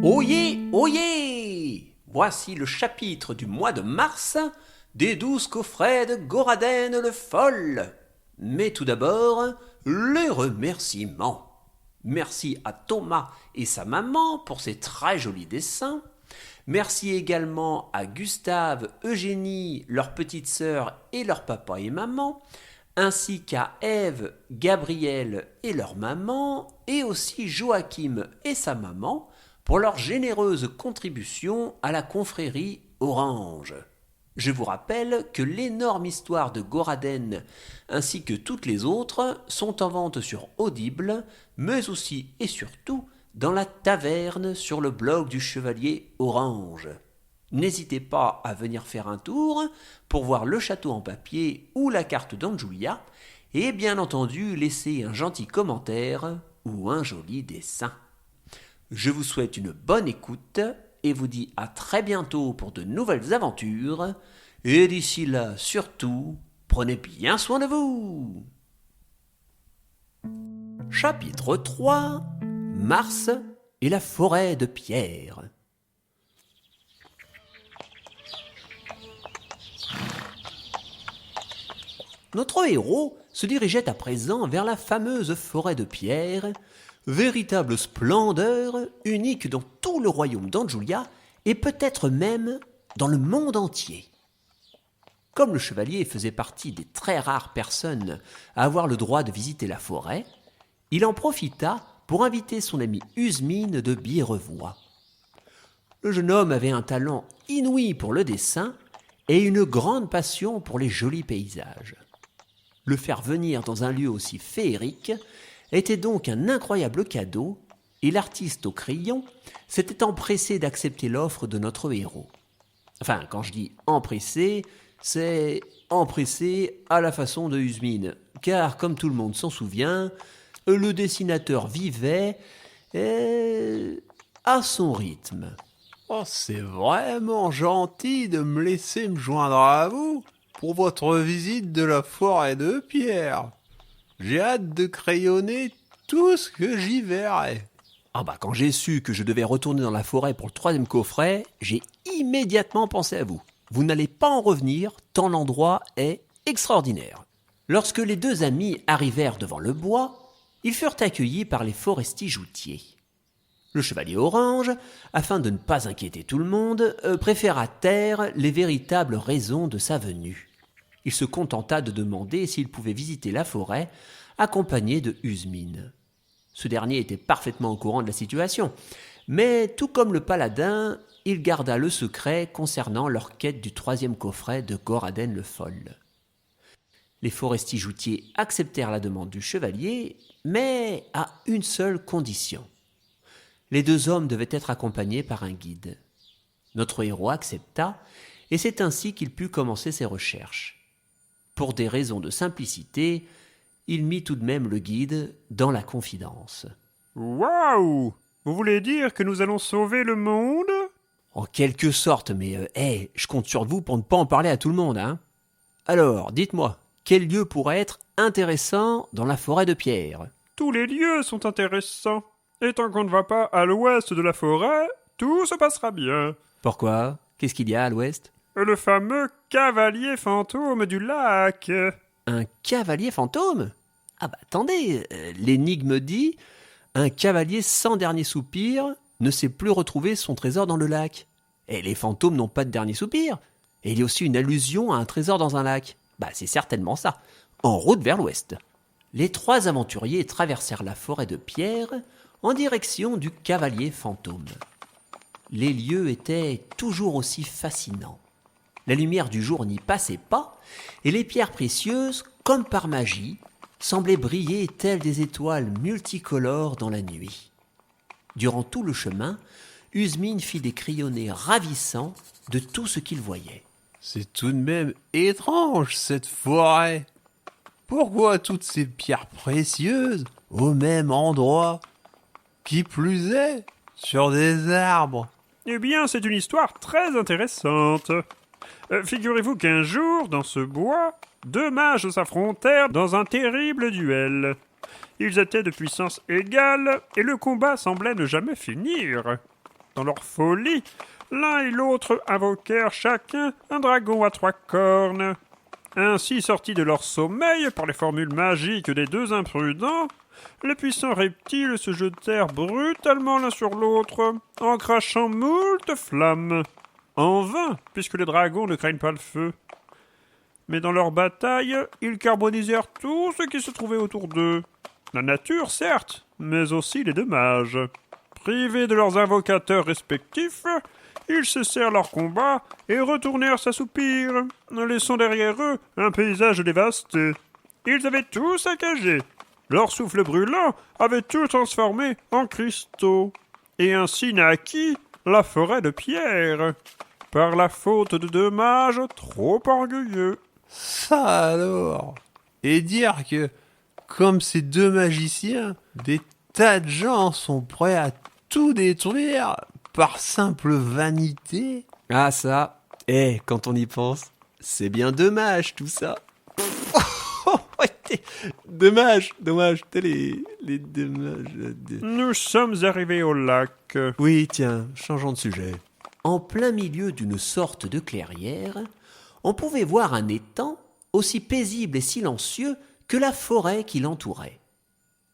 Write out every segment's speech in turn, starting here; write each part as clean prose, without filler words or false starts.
Oyez, oyez! Voici le chapitre du mois de mars des 12 coffrets de Goraden le Foll. Mais tout d'abord, les remerciements. Merci à Thomas et sa maman pour ces très jolis dessins. Merci également à Gustave, Eugénie, leur petite sœur et leur papa et maman, ainsi qu'à Ève, Gabriel et leur maman, et aussi Joachim et sa maman, pour leur généreuse contribution à la confrérie Orange. Je vous rappelle que l'énorme histoire de Goraden ainsi que toutes les autres sont en vente sur Audible, mais aussi et surtout dans la taverne sur le blog du Chevalier Orange. N'hésitez pas à venir faire un tour pour voir le château en papier ou la carte d'Anjulia et bien entendu laisser un gentil commentaire ou un joli dessin. Je vous souhaite une bonne écoute et vous dis à très bientôt pour de nouvelles aventures. Et d'ici là, surtout, prenez bien soin de vous. Chapitre 3. Mars et la forêt de pierre. Notre héros se dirigeait à présent vers la fameuse forêt de pierre, véritable splendeur unique dans tout le royaume d'Anjulia et peut-être même dans le monde entier. Comme le chevalier faisait partie des très rares personnes à avoir le droit de visiter la forêt, il en profita pour inviter son ami Usmine de Birevoix. Le jeune homme avait un talent inouï pour le dessin et une grande passion pour les jolis paysages. Le faire venir dans un lieu aussi féerique était donc un incroyable cadeau, et l'artiste au crayon s'était empressé d'accepter l'offre de notre héros. Enfin, quand je dis empressé, c'est empressé à la façon de Usmine, car comme tout le monde s'en souvient, le dessinateur vivait à son rythme. Oh, c'est vraiment gentil de me laisser me joindre à vous pour votre visite de la forêt de pierre. J'ai hâte de crayonner tout ce que j'y verrai. Ah bah quand j'ai su que je devais retourner dans la forêt pour le 3e coffret, j'ai immédiatement pensé à vous. Vous n'allez pas en revenir, tant l'endroit est extraordinaire. Lorsque les deux amis arrivèrent devant le bois, ils furent accueillis par les forestiers joutiers. Le chevalier Orange, afin de ne pas inquiéter tout le monde, préféra taire les véritables raisons de sa venue. Il se contenta de demander s'il pouvait visiter la forêt, accompagné de Usmine. Ce dernier était parfaitement au courant de la situation, mais tout comme le paladin, il garda le secret concernant leur quête du 3e coffret de Goraden le Foll. Les forestiers joutiers acceptèrent la demande du chevalier, mais à une seule condition. Les deux hommes devaient être accompagnés par un guide. Notre héros accepta, et c'est ainsi qu'il put commencer ses recherches. Pour des raisons de simplicité, il mit tout de même le guide dans la confidence. Waouh! Vous voulez dire que nous allons sauver le monde? En quelque sorte, mais je compte sur vous pour ne pas en parler à tout le monde, hein. Alors, dites-moi, quel lieu pourrait être intéressant dans la forêt de pierre? Tous les lieux sont intéressants. Et tant qu'on ne va pas à l'ouest de la forêt, tout se passera bien. Pourquoi? Qu'est-ce qu'il y a à l'ouest? Le fameux cavalier fantôme du lac. Un cavalier fantôme? Ah bah attendez, l'énigme dit « Un cavalier sans dernier soupir ne sait plus retrouver son trésor dans le lac. » Et les fantômes n'ont pas de dernier soupir. Et il y a aussi une allusion à un trésor dans un lac. Bah c'est certainement ça. En route vers l'ouest. Les trois aventuriers traversèrent la forêt de pierre en direction du cavalier fantôme. Les lieux étaient toujours aussi fascinants. La lumière du jour n'y passait pas, et les pierres précieuses, comme par magie, semblaient briller telles des étoiles multicolores dans la nuit. Durant tout le chemin, Usmine fit des crayonnés ravissants de tout ce qu'il voyait. C'est tout de même étrange, cette forêt. Pourquoi toutes ces pierres précieuses au même endroit? Qui plus est, sur des arbres. Eh bien, c'est une histoire très intéressante. Figurez-vous qu'un jour, dans ce bois, deux mages s'affrontèrent dans un terrible duel. Ils étaient de puissance égale, et le combat semblait ne jamais finir. Dans leur folie, l'un et l'autre invoquèrent chacun un dragon à 3 cornes. Ainsi sortis de leur sommeil par les formules magiques des 2 imprudents, les puissants reptiles se jetèrent brutalement l'un sur l'autre, en crachant moult flammes. En vain, puisque les dragons ne craignent pas le feu. Mais dans leur bataille, ils carbonisèrent tout ce qui se trouvait autour d'eux. La nature, certes, mais aussi les 2 mages. Privés de leurs invocateurs respectifs, ils cessèrent leur combat et retournèrent s'assoupir, laissant derrière eux un paysage dévasté. Ils avaient tout saccagé. Leur souffle brûlant avait tout transformé en cristaux. Et ainsi naquit la forêt de pierre, par la faute de 2 mages trop orgueilleux. Ça alors. Et dire que, comme ces 2 magiciens, des tas de gens sont prêts à tout détruire par simple vanité. Ah ça, quand on y pense, c'est bien dommage tout ça. Dommage, t'as les dommages. Nous sommes arrivés au lac. Oui, tiens, changeons de sujet. En plein milieu d'une sorte de clairière, on pouvait voir un étang aussi paisible et silencieux que la forêt qui l'entourait.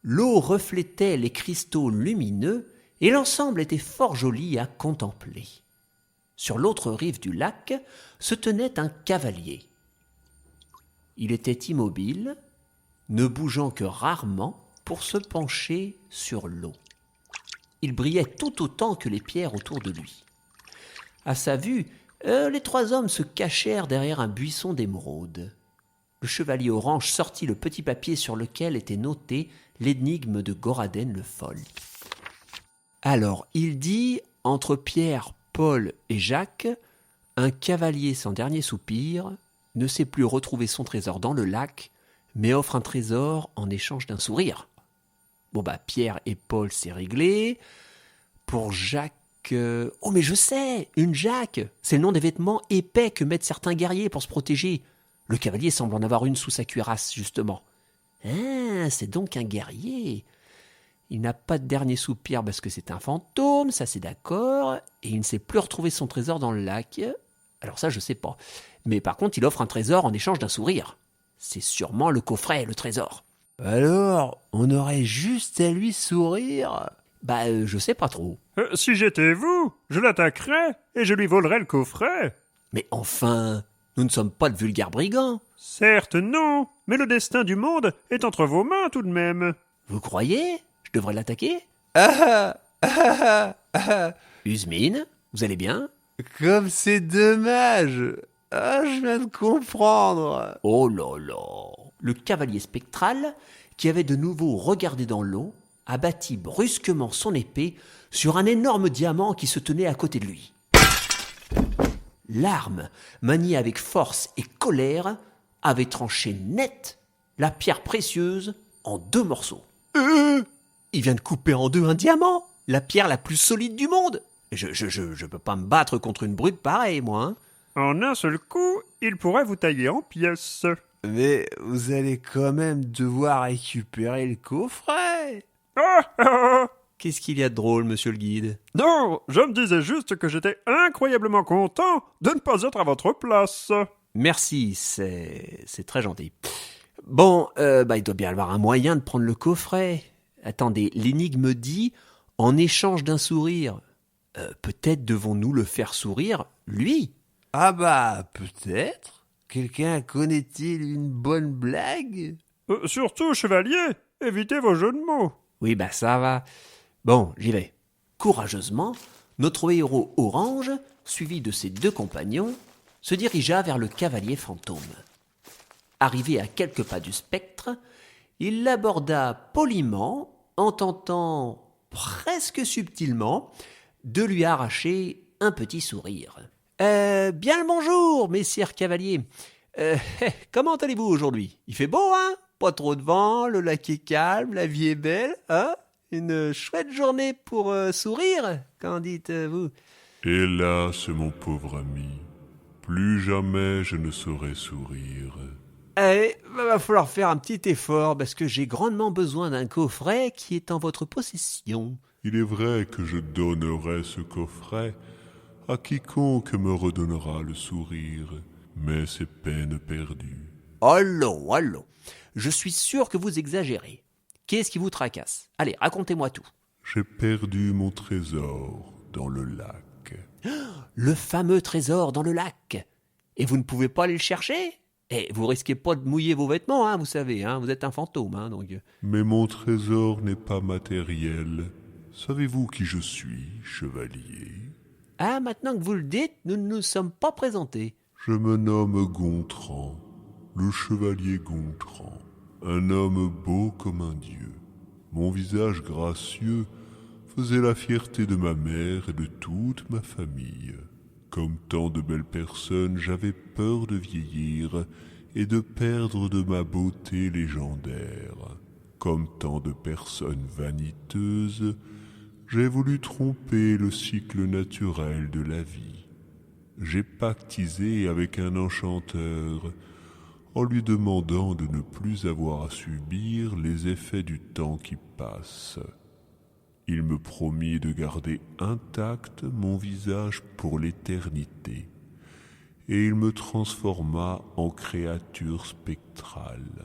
L'eau reflétait les cristaux lumineux et l'ensemble était fort joli à contempler. Sur l'autre rive du lac se tenait un cavalier. Il était immobile, ne bougeant que rarement pour se pencher sur l'eau. Il brillait tout autant que les pierres autour de lui. À sa vue, les 3 hommes se cachèrent derrière un buisson d'émeraude. Le chevalier orange sortit le petit papier sur lequel était notée l'énigme de Goraden le Fol. Alors, il dit, entre Pierre, Paul et Jacques, un cavalier sans dernier soupir ne sait plus retrouver son trésor dans le lac, mais offre un trésor en échange d'un sourire. Bon Pierre et Paul, c'est réglé. Pour Jacques... Oh, mais je sais, une Jacques, c'est le nom des vêtements épais que mettent certains guerriers pour se protéger. Le cavalier semble en avoir une sous sa cuirasse, justement. Ah, c'est donc un guerrier. Il n'a pas de dernier soupir parce que c'est un fantôme, ça c'est d'accord, et il ne sait plus retrouver son trésor dans le lac. Alors ça, je sais pas. Mais par contre, il offre un trésor en échange d'un sourire. C'est sûrement le coffret, le trésor. Alors, on aurait juste à lui sourire? Je sais pas trop. Si j'étais vous, je l'attaquerais et je lui volerais le coffret. Mais enfin, nous ne sommes pas de vulgaires brigands. Certes, non, mais le destin du monde est entre vos mains tout de même. Vous croyez? Je devrais l'attaquer? Usmine, vous allez bien? Comme c'est dommage. Ah, je viens de comprendre. Oh là là. Le cavalier spectral, qui avait de nouveau regardé dans l'eau, abattit brusquement son épée sur un énorme diamant qui se tenait à côté de lui. L'arme, maniée avec force et colère, avait tranché net la pierre précieuse en 2 morceaux. Il vient de couper en 2 un diamant, la pierre la plus solide du monde. Je peux pas me battre contre une brute pareille, moi. Hein. En un seul coup, il pourrait vous tailler en pièces. Mais vous allez quand même devoir récupérer le coffret. Qu'est-ce qu'il y a de drôle, monsieur le guide? Non, je me disais juste que j'étais incroyablement content de ne pas être à votre place. Merci, c'est très gentil. Bon, il doit bien y avoir un moyen de prendre le coffret. Attendez, l'énigme dit « en échange d'un sourire ». Peut-être devons-nous le faire sourire, lui? Ah peut-être. Quelqu'un connaît-il une bonne blague? Surtout, chevalier, évitez vos jeux de mots. Oui, ça va. Bon, j'y vais. Courageusement, notre héros orange, suivi de ses 2 compagnons, se dirigea vers le cavalier fantôme. Arrivé à quelques pas du spectre, il l'aborda poliment en tentant, presque subtilement, de lui arracher un petit sourire. Bien le bonjour, messire cavalier. Comment allez-vous aujourd'hui? Il fait beau, hein? Pas trop de vent, le lac est calme, la vie est belle, hein? Une chouette journée pour sourire, qu'en dites-vous? Hélas, mon pauvre ami, plus jamais je ne saurais sourire. Va falloir faire un petit effort parce que j'ai grandement besoin d'un coffret qui est en votre possession. Il est vrai que je donnerai ce coffret à quiconque me redonnera le sourire, mais c'est peine perdue. Allons, allons. Je suis sûr que vous exagérez. Qu'est-ce qui vous tracasse? Allez, racontez-moi tout. J'ai perdu mon trésor dans le lac. Le fameux trésor dans le lac. Et vous ne pouvez pas aller le chercher? Et vous risquez pas de mouiller vos vêtements, hein, vous savez, hein, vous êtes un fantôme, hein, donc... Mais mon trésor n'est pas matériel. Savez-vous qui je suis, chevalier? Ah, maintenant que vous le dites, nous ne nous sommes pas présentés. Je me nomme Gontran, le chevalier Gontran, un homme beau comme un dieu. Mon visage gracieux faisait la fierté de ma mère et de toute ma famille. Comme tant de belles personnes, j'avais peur de vieillir et de perdre de ma beauté légendaire. Comme tant de personnes vaniteuses, j'ai voulu tromper le cycle naturel de la vie. J'ai pactisé avec un enchanteur en lui demandant de ne plus avoir à subir les effets du temps qui passe. Il me promit de garder intact mon visage pour l'éternité, et il me transforma en créature spectrale.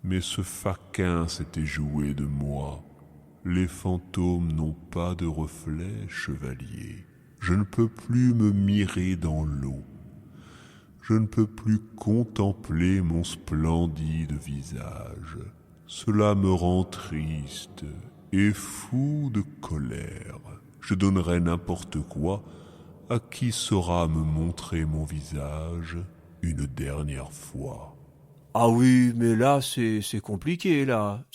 Mais ce faquin s'était joué de moi. Les fantômes n'ont pas de reflet, chevalier. Je ne peux plus me mirer dans l'eau. Je ne peux plus contempler mon splendide visage. Cela me rend triste et fou de colère. Je donnerai n'importe quoi à qui saura me montrer mon visage une dernière fois. Ah oui, mais là, c'est compliqué, là.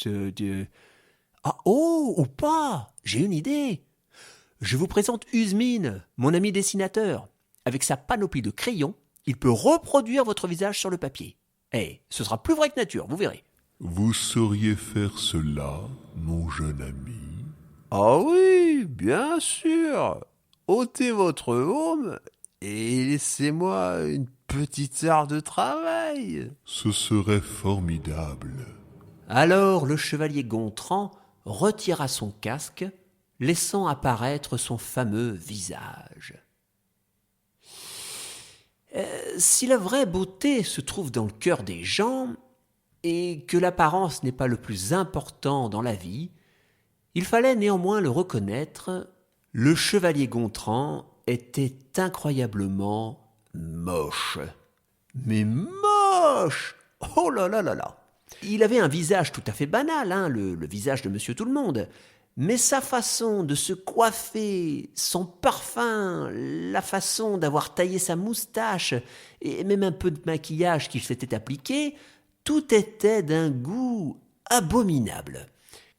Ah, oh, ou pas! J'ai une idée. Je vous présente Usmine, mon ami dessinateur. Avec sa panoplie de crayons, il peut reproduire votre visage sur le papier. Ce sera plus vrai que nature, vous verrez. Vous sauriez faire cela, mon jeune ami? Ah oui, bien sûr. Ôtez votre aume et laissez-moi une petite heure de travail. Ce serait formidable. Alors le chevalier Gontran retira son casque, laissant apparaître son fameux visage. Si la vraie beauté se trouve dans le cœur des gens, et que l'apparence n'est pas le plus important dans la vie, il fallait néanmoins le reconnaître, le chevalier Gontran était incroyablement moche. Mais moche! Oh là là là là! Il avait un visage tout à fait banal, hein, le visage de Monsieur Tout-le-Monde. Mais sa façon de se coiffer, son parfum, la façon d'avoir taillé sa moustache, et même un peu de maquillage qu'il s'était appliqué, tout était d'un goût abominable.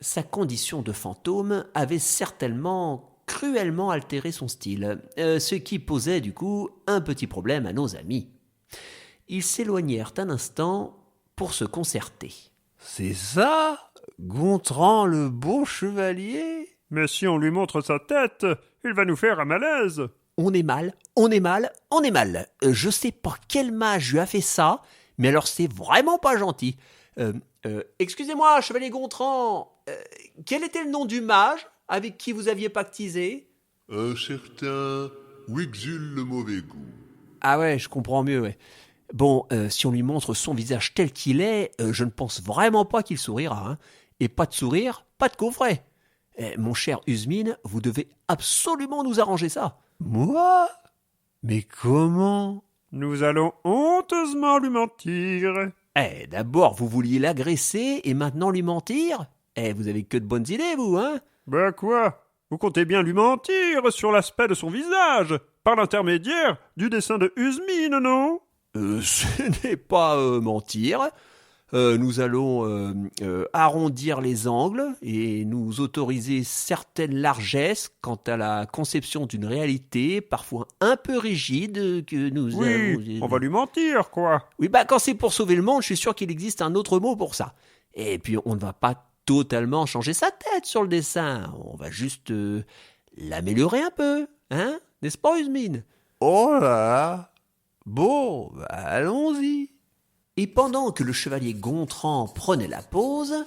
Sa condition de fantôme avait certainement cruellement altéré son style, ce qui posait du coup un petit problème à nos amis. Ils s'éloignèrent un instant pour se concerter. C'est ça, Gontran le beau chevalier? Mais si on lui montre sa tête, il va nous faire un malaise. On est mal, on est mal, on est mal. Je sais pas quel mage lui a fait ça, mais alors c'est vraiment pas gentil. Excusez-moi, chevalier Gontran, quel était le nom du mage avec qui vous aviez pactisé? Un certain Wixul le mauvais goût. Ah ouais, je comprends mieux, ouais. Bon, si on lui montre son visage tel qu'il est, je ne pense vraiment pas qu'il sourira. Hein. Et pas de sourire, pas de coffret. Mon cher Usmine, vous devez absolument nous arranger ça. Moi? Mais comment? Nous allons honteusement lui mentir. D'abord, vous vouliez l'agresser et maintenant lui mentir? Vous avez que de bonnes idées, vous, hein? Ben quoi? Vous comptez bien lui mentir sur l'aspect de son visage, par l'intermédiaire du dessin de Usmine, non? Ce n'est pas mentir. Nous allons arrondir les angles et nous autoriser certaines largesses quant à la conception d'une réalité parfois un peu rigide que nous Oui, on va lui mentir, quoi. Oui, quand c'est pour sauver le monde, je suis sûr qu'il existe un autre mot pour ça. Et puis on ne va pas totalement changer sa tête sur le dessin. On va juste l'améliorer un peu, hein? N'est-ce pas, Usmine? Oh là là. Bon, allons-y. Et pendant que le chevalier Gontran prenait la pose,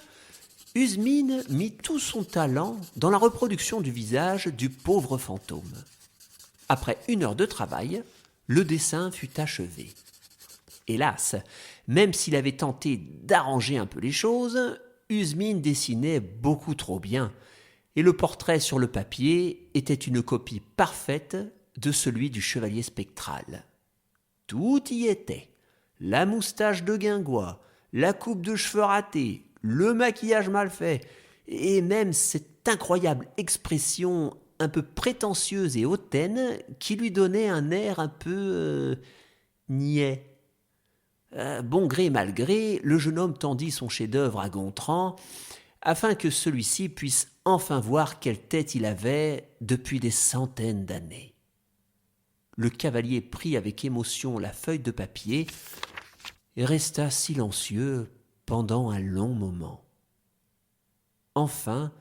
Usmine mit tout son talent dans la reproduction du visage du pauvre fantôme. Après 1 heure de travail, le dessin fut achevé. Hélas, même s'il avait tenté d'arranger un peu les choses, Usmine dessinait beaucoup trop bien, et le portrait sur le papier était une copie parfaite de celui du chevalier spectral. Tout y était. La moustache de guingois, la coupe de cheveux ratée, le maquillage mal fait, et même cette incroyable expression un peu prétentieuse et hautaine qui lui donnait un air un peu niais. Bon gré mal gré, le jeune homme tendit son chef-d'œuvre à Gontran afin que celui-ci puisse enfin voir quelle tête il avait depuis des centaines d'années. Le cavalier prit avec émotion la feuille de papier et resta silencieux pendant un long moment. Enfin,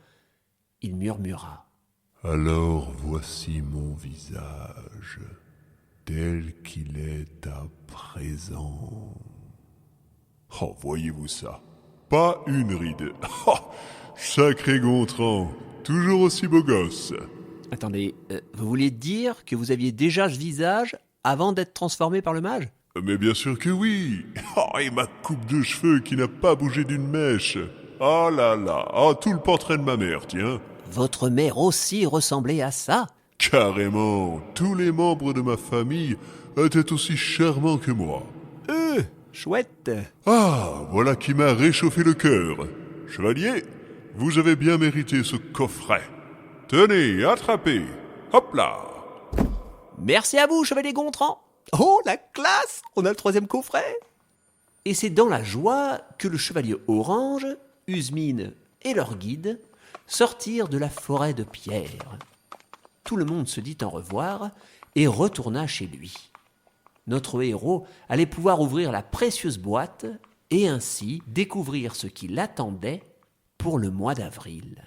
il murmura. « Alors voici mon visage, tel qu'il est à présent. » Oh, voyez-vous ça? Pas une ride. Oh, sacré Gontran, toujours aussi beau gosse. Attendez, vous voulez dire que vous aviez déjà ce visage avant d'être transformé par le mage ? Mais bien sûr que oui. Oh, et ma coupe de cheveux qui n'a pas bougé d'une mèche. Oh là là, oh, tout le portrait de ma mère, tiens. Votre mère aussi ressemblait à ça ? Carrément, tous les membres de ma famille étaient aussi charmants que moi. Chouette. Ah, voilà qui m'a réchauffé le cœur. Chevalier, vous avez bien mérité ce coffret. Tenez, attrapez. Hop là. Merci à vous, chevalier Gontran. Oh, la classe! On a le 3e coffret. Et c'est dans la joie que le chevalier Orange, Usmine et leur guide sortirent de la forêt de pierre. Tout le monde se dit au revoir et retourna chez lui. Notre héros allait pouvoir ouvrir la précieuse boîte et ainsi découvrir ce qui l'attendait pour le mois d'avril.